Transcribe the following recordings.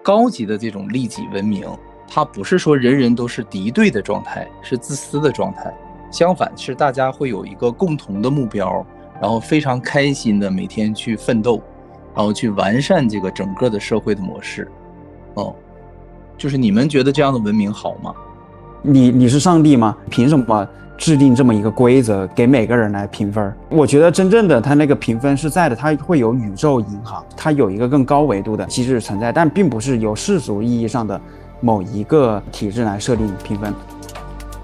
高级的这种利己文明，它不是说人人都是敌对的状态，是自私的状态。相反，是大家会有一个共同的目标，然后非常开心的每天去奋斗，然后去完善这个整个的社会的模式。就是你们觉得这样的文明好吗？你是上帝吗？凭什么制定这么一个规则给每个人来评分？我觉得真正的它那个评分是在的，它会有宇宙银行，它有一个更高维度的机制存在，但并不是由世俗意义上的某一个体制来设定评分。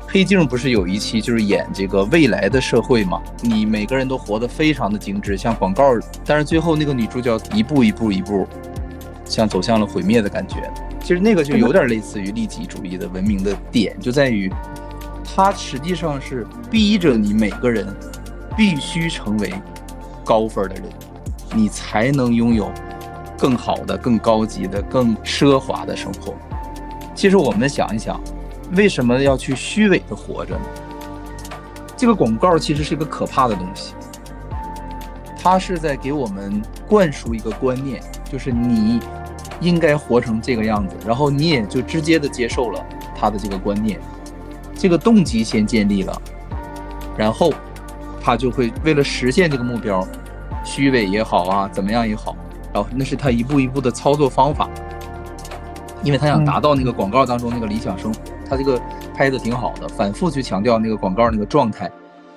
黑镜不是有一期就是演这个未来的社会嘛？你每个人都活得非常的精致，像广告，但是最后那个女主角一步一步像走向了毁灭的感觉。其实那个就有点类似于利己主义的文明的点，就在于它实际上是逼着你每个人必须成为高分的人，你才能拥有更好的、更高级的、更奢华的生活。其实我们想一想，为什么要去虚伪的活着呢？这个广告其实是一个可怕的东西，它是在给我们灌输一个观念，就是你应该活成这个样子，然后你也就直接的接受了他的这个观念，这个动机先建立了，然后他就会为了实现这个目标，虚伪也好啊，怎么样也好，然后那是他一步一步的操作方法，因为他想达到那个广告当中那个理想生活，他这个拍的挺好的，反复去强调那个广告那个状态。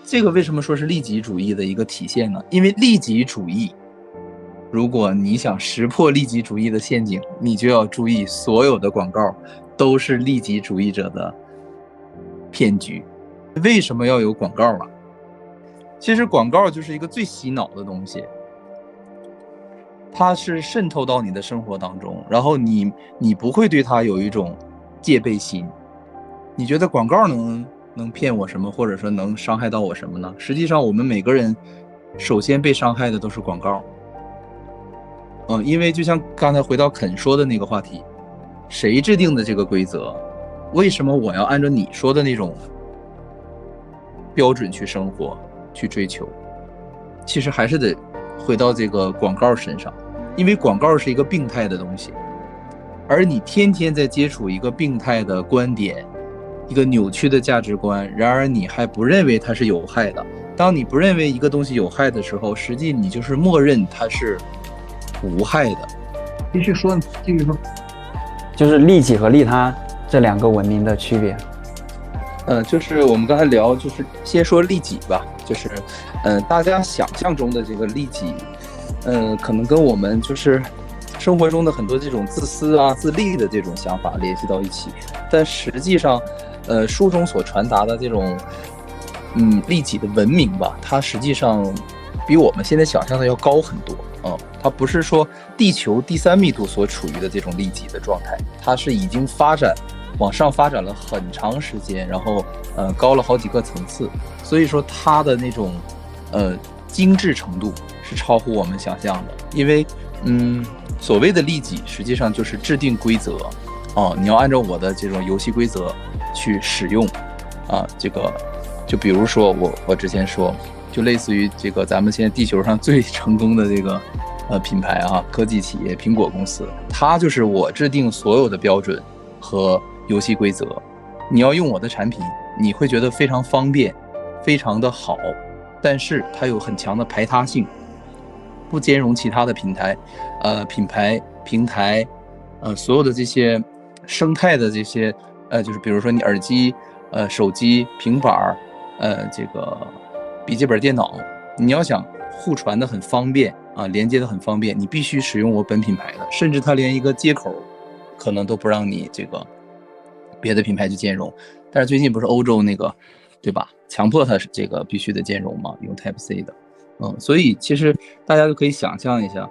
这个为什么说是利己主义的一个体现呢？因为利己主义，如果你想识破利己主义的陷阱，你就要注意所有的广告都是利己主义者的骗局。为什么要有广告啊？其实广告就是一个最洗脑的东西，它是渗透到你的生活当中，然后你不会对它有一种戒备心。你觉得广告能骗我什么，或者说能伤害到我什么呢？实际上我们每个人首先被伤害的都是广告。因为就像刚才回到肯说的那个话题，谁制定的这个规则？为什么我要按照你说的那种标准去生活去追求？其实还是得回到这个广告身上，因为广告是一个病态的东西，而你天天在接触一个病态的观点，一个扭曲的价值观，然而你还不认为它是有害的。当你不认为一个东西有害的时候，实际你就是默认它是无害的。继续说，就是利己和利他这两个文明的区别。就是我们刚才聊，就是先说利己吧，就是大家想象中的这个利己，可能跟我们就是生活中的很多这种自私啊、自利的这种想法联系到一起，但实际上，书中所传达的这种利己的文明吧，它实际上比我们现在想象的要高很多啊。它不是说地球第3密度所处于的这种利己的状态，它是已经往上发展了很长时间，然后高了好几个层次，所以说它的那种精致程度是超乎我们想象的。因为所谓的利己实际上就是制定规则你要按照我的这种游戏规则去使用这个就比如说我之前说，就类似于这个咱们现在地球上最成功的这个品牌科技企业苹果公司，它就是我制定所有的标准和游戏规则，你要用我的产品，你会觉得非常方便，非常的好，但是它有很强的排他性，不兼容其他的品牌平台所有的这些生态的这些就是比如说你耳机手机平板这个笔记本电脑，你要想互传的很方便连接的很方便，你必须使用我本品牌的，甚至它连一个接口可能都不让你这个别的品牌去兼容。但是最近不是欧洲那个对吧，强迫它是这个必须得兼容嘛，用 Type C 的所以其实大家就可以想象一下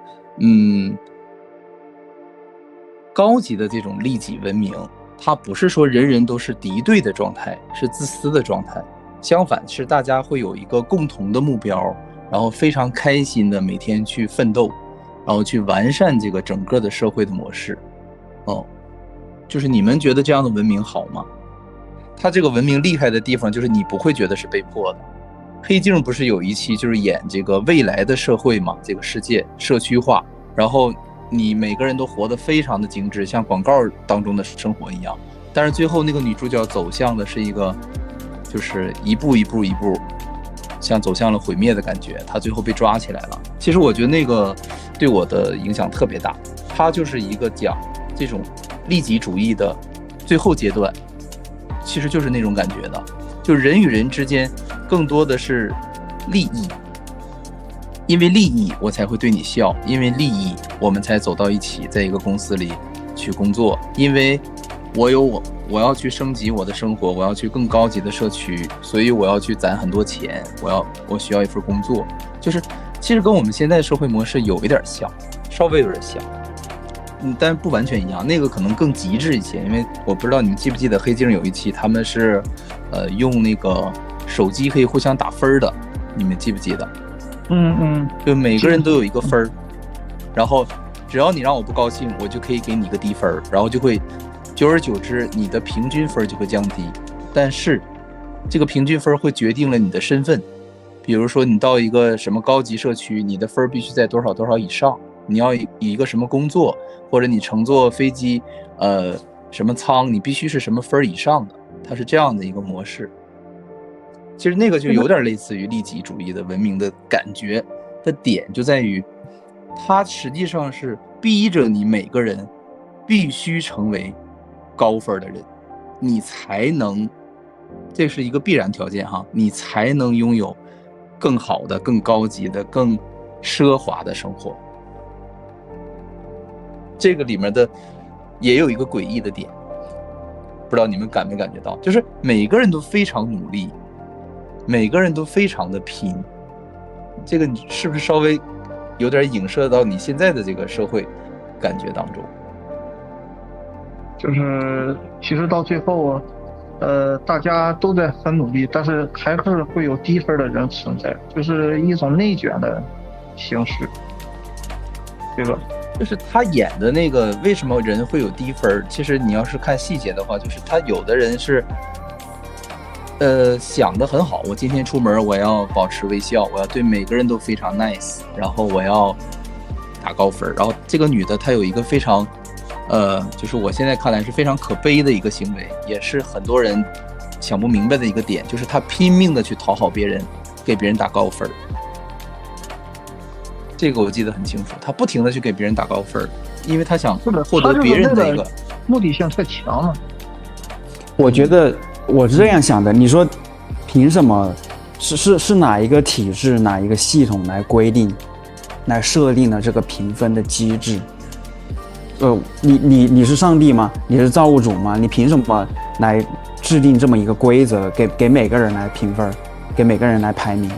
高级的这种利己文明，它不是说人人都是敌对的状态，是自私的状态。相反，是大家会有一个共同的目标，然后非常开心的每天去奋斗，然后去完善这个整个的社会的模式就是你们觉得这样的文明好吗？它这个文明厉害的地方就是你不会觉得是被迫的。黑镜不是有一期就是演这个未来的社会嘛，这个世界社区化，然后你每个人都活得非常的精致，像广告当中的生活一样。但是最后那个女主角走向的是一个，就是一步一步，像走向了毁灭的感觉。她最后被抓起来了。其实我觉得那个对我的影响特别大。它就是一个讲这种利己主义的最后阶段，其实就是那种感觉的，就人与人之间更多的是利益。因为利益我才会对你笑，因为利益我们才走到一起，在一个公司里去工作。因为我要去升级我的生活，我要去更高级的社区，所以我要去攒很多钱，我需要一份工作。就是其实跟我们现在的社会模式有一点像，稍微有点像，但不完全一样。那个可能更极致一些，因为我不知道你们记不记得黑镜有一期他们是用那个手机可以互相打分的，你们记不记得？就每个人都有一个分，然后只要你让我不高兴，我就可以给你一个低分，然后就会久而久之你的平均分就会降低。但是这个平均分会决定了你的身份，比如说你到一个什么高级社区，你的分必须在多少多少以上，你要以一个什么工作，或者你乘坐飞机什么舱，你必须是什么分以上的，它是这样的一个模式。其实那个就有点类似于利己主义的文明的感觉的点，就在于它实际上是逼着你每个人必须成为高分的人，你才能，这是一个必然条件哈，你才能拥有更好的、更高级的、更奢华的生活。这个里面的也有一个诡异的点，不知道你们感没感觉到，就是每个人都非常努力，每个人都非常的拼。这个你是不是稍微有点影射到你现在的这个社会感觉当中？就是其实到最后大家都在很努力，但是还是会有低分的人存在，就是一种内卷的形式，对吧？就是他演的那个为什么人会有低分，其实你要是看细节的话，就是他有的人是想得很好，我今天出门我要保持微笑，我要对每个人都非常 nice， 然后我要打高分。然后这个女的她有一个非常就是我现在看来是非常可悲的一个行为，也是很多人想不明白的一个点，就是她拼命的去讨好别人，给别人打高分。这个我记得很清楚，她不停的去给别人打高分，因为她想获得别人的一个目的性太强了。我觉得我是这样想的，你说凭什么是哪一个体制哪一个系统来规定来设定了这个评分的机制？你是上帝吗？你是造物主吗？你凭什么来制定这么一个规则给每个人来评分，给每个人来排名？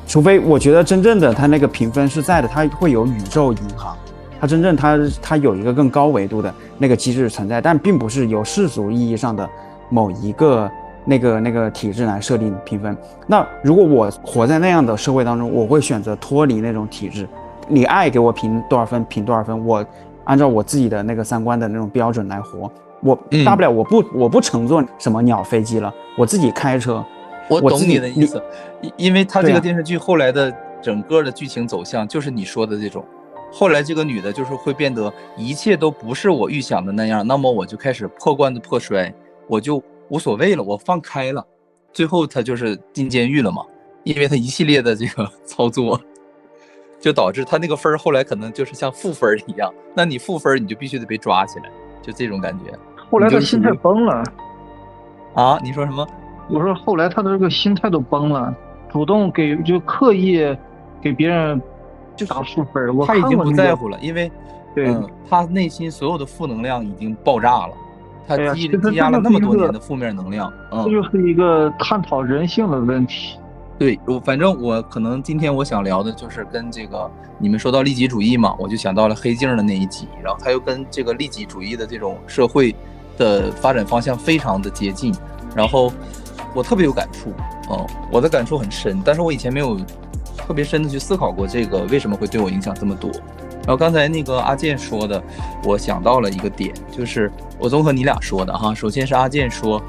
除非我觉得真正的它那个评分是在的，它会有宇宙银行，它真正它有一个更高维度的那个机制存在，但并不是由世俗意义上的某一个那个体制来设定评分。那如果我活在那样的社会当中，我会选择脱离那种体制。你爱给我评多少分评多少分，我按照我自己的那个三观的那种标准来活。我大不了我不乘坐什么鸟飞机了，我自己开车。我懂你的意思，因为他这个电视剧后来的整个的剧情走向就是你说的这种。后来这个女的就是会变得一切都不是我预想的那样，那么我就开始破罐子破摔，我就无所谓了，我放开了。最后她就是进监狱了嘛，因为她一系列的这个操作，就导致她那个分后来可能就是像负分一样，那你负分你就必须得被抓起来，就这种感觉。后来她心态崩了啊？你说什么？我说后来她的这个心态都崩了，主动就刻意给别人打负分。他已经不在乎了，因为对，他内心所有的负能量已经爆炸了，他积压了那么多年的负面能量。这就是一个探讨人性的问题。对，反正我可能今天我想聊的就是跟这个你们说到利己主义嘛，我就想到了黑镜的那一集，然后他又跟这个利己主义的这种社会的发展方向非常的接近，然后我特别有感触，我的感触很深，但是我以前没有特别深的去思考过这个为什么会对我影响这么多。然后刚才那个阿健说的，我想到了一个点，就是我综合你俩说的哈，首先是阿健说，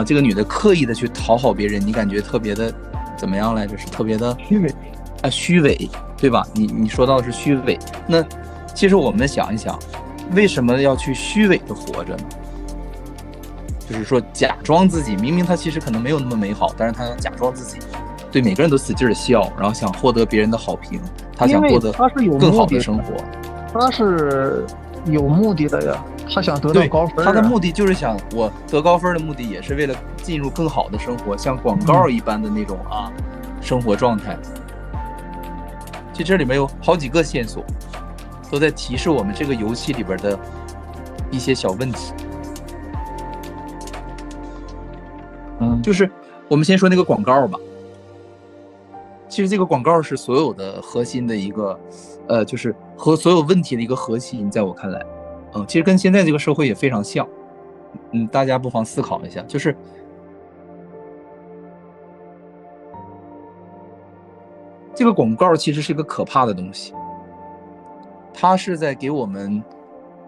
这个女的刻意的去讨好别人，你感觉特别的怎么样来着？是特别的虚伪虚伪，对吧？你说到的是虚伪，那其实我们想一想，为什么要去虚伪的活着呢？就是说假装自己，明明他其实可能没有那么美好，但是他要假装自己对每个人都使劲的笑，然后想获得别人的好评，他想过得更好的生活。他是有目的的呀，他想得到高分。他的目的就是想，我得高分的目的也是为了进入更好的生活，像广告一般的那种生活状态。其实这里面有好几个线索，都在提示我们这个游戏里边的一些小问题。就是我们先说那个广告吧。其实这个广告是所有的核心的一个，就是和所有问题的一个核心，在我看来，其实跟现在这个社会也非常像。大家不妨思考一下，就是这个广告其实是一个可怕的东西，它是在给我们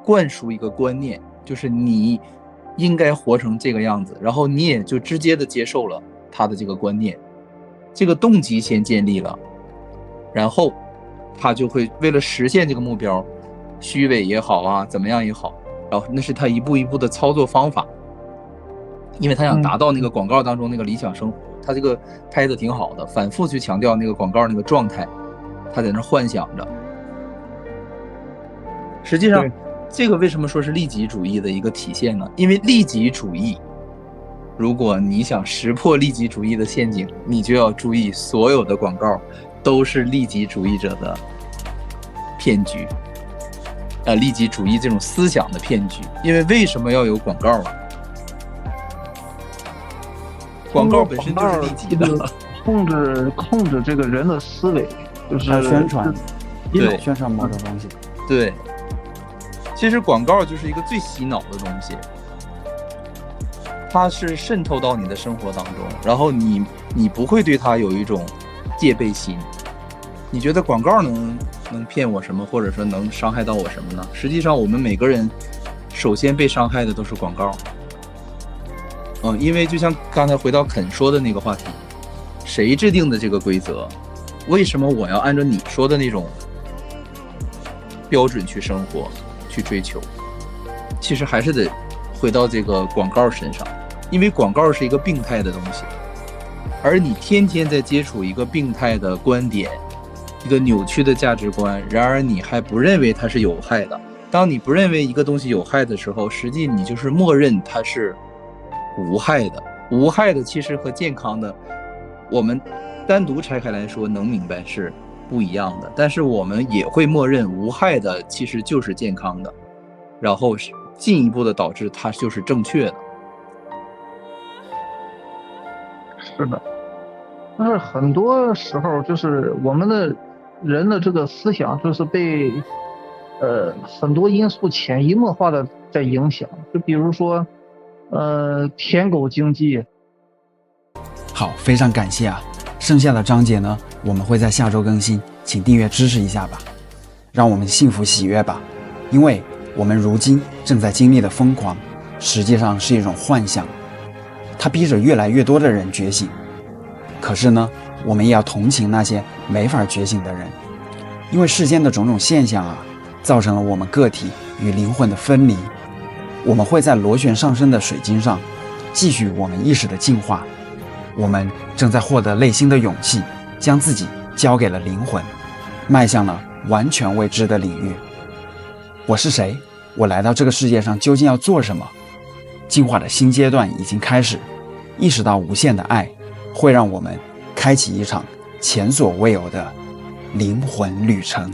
灌输一个观念，就是你应该活成这个样子，然后你也就直接的接受了他的这个观念，这个动机先建立了，然后他就会为了实现这个目标，虚伪也好怎么样也好，然后那是他一步一步的操作方法，因为他想达到那个广告当中那个理想生活，他这个拍的挺好的，反复去强调那个广告那个状态，他在那幻想着。实际上这个为什么说是利己主义的一个体现呢？因为利己主义，如果你想识破利己主义的陷阱，你就要注意所有的广告都是利己主义者的骗局，利己主义这种思想的骗局。因为为什么要有广告啊？广告本身就是利己的，控制这个人的思维，就是宣传，对，宣传某种东西。对，其实广告就是一个最洗脑的东西，它是渗透到你的生活当中，然后你不会对它有一种戒备心，你觉得广告能骗我什么，或者说能伤害到我什么呢？实际上我们每个人首先被伤害的都是广告。因为就像刚才回到肯说的那个话题，谁制定的这个规则？为什么我要按照你说的那种标准去生活去追求？其实还是得回到这个广告身上，因为广告是一个病态的东西，而你天天在接触一个病态的观点，一个扭曲的价值观，然而你还不认为它是有害的。当你不认为一个东西有害的时候，实际你就是默认它是无害的。无害的其实和健康的，我们单独拆开来说能明白是不一样的，但是我们也会默认无害的其实就是健康的，然后进一步的导致它就是正确的。是的，但是很多时候就是我们的人的这个思想就是被很多因素潜移默化的在影响，就比如说舔狗经济。好，非常感谢啊！剩下的章节呢，我们会在下周更新，请订阅支持一下吧，让我们幸福喜悦吧。因为我们如今正在经历的疯狂，实际上是一种幻象，它逼着越来越多的人觉醒。可是呢，我们也要同情那些没法觉醒的人，因为世间的种种现象造成了我们个体与灵魂的分离。我们会在螺旋上升的水晶上继续我们意识的进化，我们正在获得内心的勇气，将自己交给了灵魂，迈向了完全未知的领域。我是谁？我来到这个世界上究竟要做什么？进化的新阶段已经开始，意识到无限的爱会让我们开启一场前所未有的灵魂旅程。